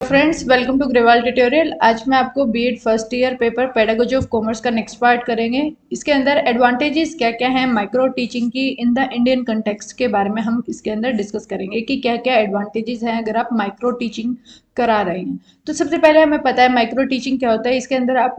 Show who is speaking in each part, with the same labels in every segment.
Speaker 1: Friends, welcome to Grewal tutorial. आज मैं आपको B Ed first year paper pedagogy of commerce का नेक्स्ट पार्ट करेंगे। इसके अंदर एडवांटेजेस क्या क्या हैं माइक्रो टीचिंग की इन द इंडियन कंटेक्स्ट के बारे में हम इसके अंदर डिस्कस करेंगे कि क्या क्या एडवांटेजेस हैं अगर आप माइक्रो टीचिंग करा रहे हैं। तो सबसे पहले हमें पता है माइक्रो टीचिंग क्या होता है। इसके अंदर आप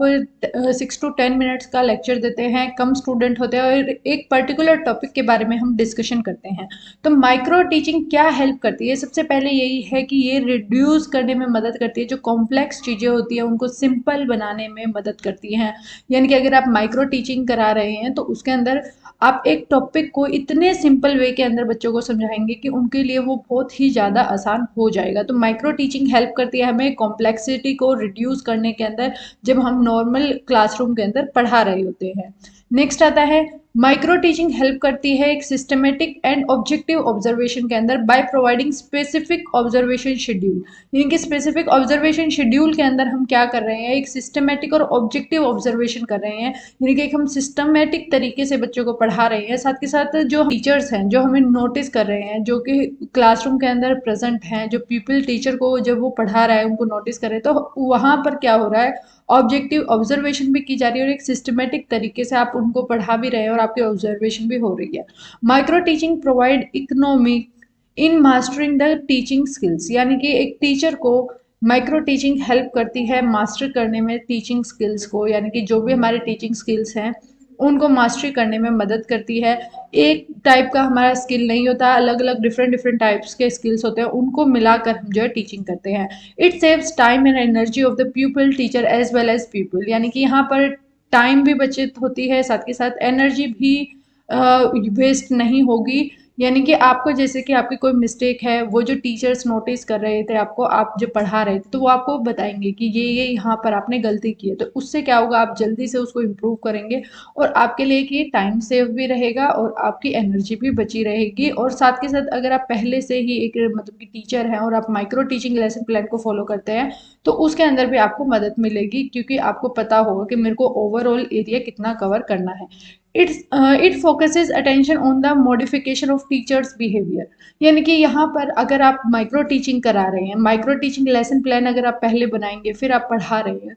Speaker 1: 6 to 10 मिनट्स का लेक्चर देते हैं, कम स्टूडेंट होते हैं और एक पर्टिकुलर टॉपिक के बारे में हम डिस्कशन करते हैं। तो माइक्रो टीचिंग क्या हेल्प करती है? सबसे पहले यही है कि ये रिड्यूस करने में मदद करती है, जो कॉम्प्लेक्स चीज़ें होती हैं उनको सिंपल बनाने में मदद करती हैं। यानी कि अगर आप माइक्रो टीचिंग करा रहे हैं तो उसके अंदर आप एक टॉपिक को इतने सिंपल वे के अंदर बच्चों को समझाएंगे कि उनके लिए वो बहुत ही ज़्यादा आसान हो जाएगा। तो माइक्रो टीचिंग हेल्प करती है हमें कॉम्प्लेक्सिटी को रिड्यूस करने के अंदर, जब हम नॉर्मल क्लासरूम के अंदर पढ़ा रहे होते हैं। नेक्स्ट आता है माइक्रो टीचिंग हेल्प करती है एक सिस्टमेटिक एंड ऑब्जेक्टिव ऑब्जर्वेशन के अंदर by providing specific observation schedule. यानी कि स्पेसिफिक ऑब्जर्वेशन शेड्यूल के अंदर हम क्या कर रहे हैं, एक सिस्टमेटिक और ऑब्जेक्टिव ऑब्जर्वेशन कर रहे हैं। यानी कि एक हम सिस्टमेटिक तरीके से बच्चों को पढ़ा रहे हैं, साथ के साथ जो टीचर्स हैं जो हमें नोटिस कर रहे हैं, जो कि क्लासरूम के अंदर प्रेजेंट हैं, जो पीपल टीचर को जब वो पढ़ा रहा है उनको नोटिस कर रहे हैं, तो वहाँ पर क्या हो रहा है, ऑब्जेक्टिव ऑब्जर्वेशन भी की जा रही है और एक सिस्टमेटिक तरीके से आप उनको पढ़ा भी रहे हैं और आपकी ऑब्जर्वेशन भी हो रही है। Micro teaching provide economic in mastering the teaching skills. यानी कि एक टीचर को माइक्रो टीचिंग हेल्प करती है मास्टर करने में टीचिंग स्किल्स को। यानी कि जो भी हमारे टीचिंग स्किल्स हैं उनको मास्टरी करने में मदद करती है। एक टाइप का हमारा स्किल नहीं होता, अलग अलग डिफरेंट टाइप्स के स्किल्स होते हैं, उनको मिलाकर हम जो है टीचिंग करते हैं। It saves time and energy of the people teacher as well as people. यानी कि यहाँ पर टाइम भी बचत होती है, साथ के साथ एनर्जी भी वेस्ट नहीं होगी। यानी कि आपको जैसे कि आपकी कोई मिस्टेक है, वो जो टीचर्स नोटिस कर रहे थे आपको, आप जो पढ़ा रहे थे, तो वो आपको बताएंगे कि ये यहाँ पर आपने गलती की है। तो उससे क्या होगा, आप जल्दी से उसको इम्प्रूव करेंगे और आपके लिए कि टाइम सेव भी रहेगा और आपकी एनर्जी भी बची रहेगी। और साथ के साथ अगर आप पहले से ही एक मतलब कि टीचर हैं और आप माइक्रो टीचिंग लेसन प्लान को फॉलो करते हैं तो उसके अंदर भी आपको मदद मिलेगी, क्योंकि आपको पता होगा कि मेरे को ओवरऑल एरिया कितना कवर करना है। It focuses attention on the modification of teachers behaviour. यानी कि यहाँ पर अगर आप माइक्रो टीचिंग करा रहे हैं, माइक्रो टीचिंग लेसन प्लान अगर आप पहले बनाएंगे फिर आप पढ़ा रहे हैं,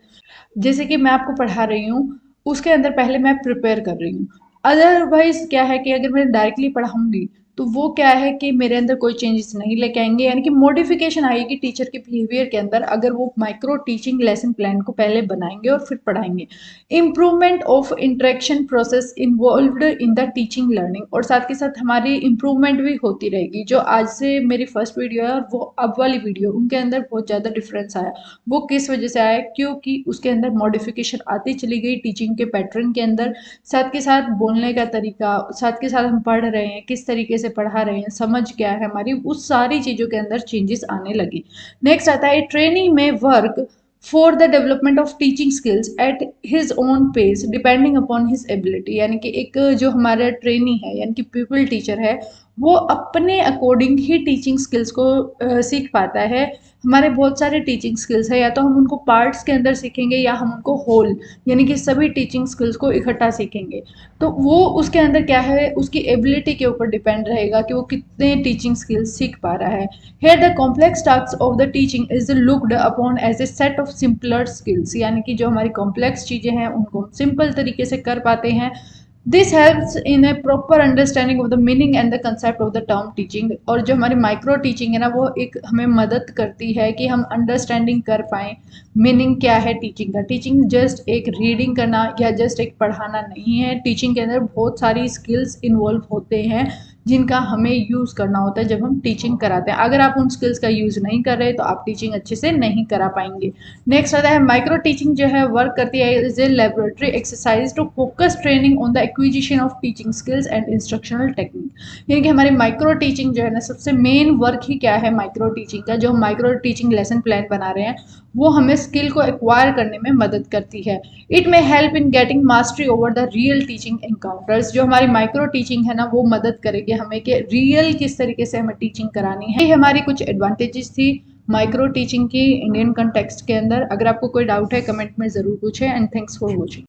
Speaker 1: जैसे कि मैं आपको पढ़ा रही हूँ उसके अंदर पहले मैं प्रिपेयर कर रही हूँ। अदरवाइज क्या है कि अगर मैं डायरेक्टली पढ़ाऊंगी तो वो क्या है कि मेरे अंदर कोई चेंजेस नहीं लेके आएंगे, यानी कि मॉडिफिकेशन आएगी टीचर के बिहेवियर के अंदर अगर वो माइक्रो टीचिंग लेसन प्लान को पहले बनाएंगे और फिर पढ़ाएंगे। Improvement of interaction process involved in the teaching learning. और साथ के साथ हमारी इम्प्रूवमेंट भी होती रहेगी। जो आज से मेरी फर्स्ट वीडियो है और वो अब वाली वीडियो, उनके अंदर बहुत ज़्यादा डिफरेंस आया। वो किस वजह से आया, क्योंकि उसके अंदर मॉडिफिकेशन आती चली गई टीचिंग के पैटर्न के अंदर, साथ के साथ बोलने का तरीका, साथ के साथ हम पढ़ रहे हैं किस तरीके से पढ़ा रहे हैं, समझ क्या है हमारी, उस सारी चीज़ों के अंदर चेंजेस आने लगी। नेक्स्ट आता है ट्रेनिंग में work for the development of teaching skills at his own pace depending upon his ability. यानी कि एक जो हमारा ट्रेनी है यानी कि पीपल टीचर है, वो अपने अकॉर्डिंग ही टीचिंग स्किल्स को सीख पाता है। हमारे बहुत सारे टीचिंग स्किल्स है, या तो हम उनको पार्ट्स के अंदर सीखेंगे या हम उनको होल यानी कि सभी टीचिंग स्किल्स को इकट्ठा सीखेंगे। तो वो उसके अंदर क्या है, उसकी एबिलिटी के ऊपर डिपेंड रहेगा कि वो कितने टीचिंग स्किल्स सीख पा रहा है। Here the complex task of the teaching is looked upon as a set of simpler skills. यानी कि जो हमारी कॉम्प्लेक्स चीज़ें हैं उनको सिंपल तरीके से कर पाते हैं। This helps in A proper understanding of the meaning and the concept of the term teaching. और जो हमारी माइक्रो टीचिंग है ना, वो एक हमें मदद करती है कि हम अंडरस्टैंडिंग कर पाएँ मीनिंग क्या है टीचिंग का। टीचिंग जस्ट एक रीडिंग करना या जस्ट एक पढ़ाना नहीं है। टीचिंग के अंदर बहुत सारी स्किल्स इन्वॉल्व होते हैं जिनका हमें यूज़ करना होता है जब हम टीचिंग कराते हैं। अगर आप उन स्किल्स का यूज़ नहीं कर रहे तो आप टीचिंग अच्छे से नहीं करा पाएंगे। नेक्स्ट आता है माइक्रो टीचिंग जो है वर्क करती है as a laboratory exercise to focus training on the acquisition of teaching skills and instructional technique. यानी कि हमारी माइक्रो टीचिंग जो है ना, सबसे मेन वर्क ही क्या है माइक्रो टीचिंग का, जो हम माइक्रो टीचिंग लेसन प्लान बना रहे हैं वो हमें स्किल को एक्वायर करने में मदद करती है। It may help in getting mastery over the real teaching encounters. जो हमारी माइक्रो टीचिंग है ना, वो मदद करेगी हमें कि रियल किस तरीके से हमें टीचिंग करानी है। ये हमारी कुछ एडवांटेजेस थी माइक्रो टीचिंग की इंडियन कंटेक्स्ट के अंदर। अगर आपको कोई डाउट है कमेंट में ज़रूर पूछें एंड थैंक्स फॉर वॉचिंग।